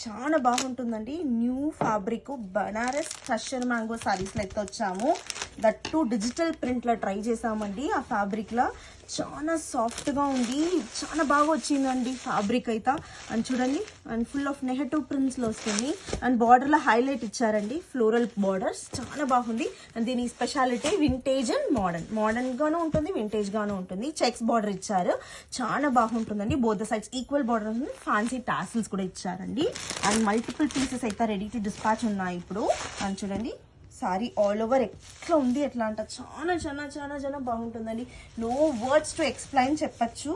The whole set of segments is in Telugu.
చాలా బాగుంటుందండి. New fabric Banaras crusher mango సారీస్లో అయితే వచ్చాము. దట్ టు డిజిటల్ ప్రింట్లో ట్రై చేసామండి. ఆ ఫ్యాబ్రిక్లో చాలా సాఫ్ట్గా ఉంది, చాలా బాగా వచ్చిందండి ఫ్యాబ్రిక్ అయితే. అండ్ చూడండి, అండ్ ఫుల్ ఆఫ్ నెగటివ్ ప్రింట్స్లో వస్తుంది. అండ్ బార్డర్లో హైలైట్ ఇచ్చారండి, ఫ్లోరల్ బార్డర్స్, చాలా బాగుంది. అండ్ దీని స్పెషాలిటీ వింటేజ్ అండ్ మోడర్న్గాను ఉంటుంది, వింటేజ్గాను ఉంటుంది. చెక్స్ బార్డర్ ఇచ్చారు, చాలా బాగుంటుందండి. Both the sides equal border ఉంది, ఫ్యాన్సీ టాసిల్స్ కూడా ఇచ్చారండి. అండ్ మల్టిపుల్ పీసెస్ అయితే రెడీ టు డిస్పాచ్ ఉన్నాయి ఇప్పుడు. అండ్ చూడండి, సారీ ఆల్ ఓవర్ ఎట్లా ఉంది, ఎట్లా అంట చాలా చాలా చాలా చాలా బాగుంటుందండి. నో వర్డ్స్ టు ఎక్స్ప్లెయిన్ చెప్పచ్చు.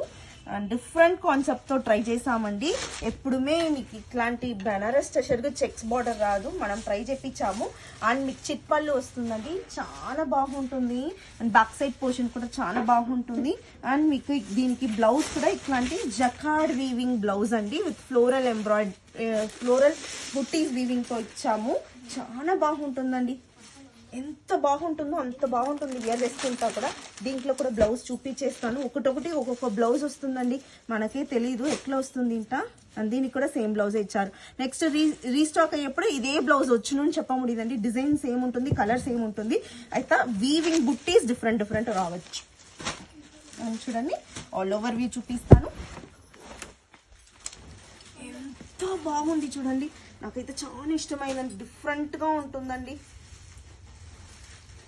అండ్ డిఫరెంట్ కాన్సెప్ట్తో ట్రై చేసామండి. ఎప్పుడుమే మీకు ఇట్లాంటి బనారస్ స్పెషల్గా చెక్స్ బార్డర్ రాదు, మనం ట్రై చేపించాము. అండ్ మీకు చిట్ పళ్ళు వస్తుందండి, చాలా బాగుంటుంది. అండ్ బ్యాక్ సైడ్ పోర్షన్ కూడా చాలా బాగుంటుంది. అండ్ మీకు దీనికి బ్లౌజ్ కూడా ఇట్లాంటి జకార్డ్ వీవింగ్ బ్లౌజ్ అండి, విత్ ఫ్లోరల్ ఫ్లోరల్ బుట్టీస్ వీవింగ్తో ఇచ్చాము. చాలా బాగుంటుందండి, ఎంత బాగుంటుందో అంత బాగుంటుంది. వేర్ వేసుకుంటా కూడా. దీంట్లో కూడా బ్లౌజ్ చూపించేస్తాను, ఒకటొకటి ఒక్కొక్క బ్లౌజ్ వస్తుందండి, మనకే తెలీదు ఎట్లా వస్తుంది ఇంట. అండ్ దీనికి కూడా సేమ్ బ్లౌజ్ ఇచ్చారు. నెక్స్ట్ రీస్టాక్ అయ్యేప్పుడు ఇదే బ్లౌజ్ వచ్చును అని చెప్పముడిదండి. డిజైన్ సేమ్ ఉంటుంది, కలర్ సేమ్ ఉంటుంది, అయితే వీవింగ్ బుట్టీస్ డిఫరెంట్ రావచ్చు. అండ్ చూడండి, ఆల్ ఓవర్ వ్యూ చూపిస్తాను. ఎంత బాగుంది చూడండి, నాకైతే చాలా ఇష్టమైందండి, డిఫరెంట్గా ఉంటుందండి.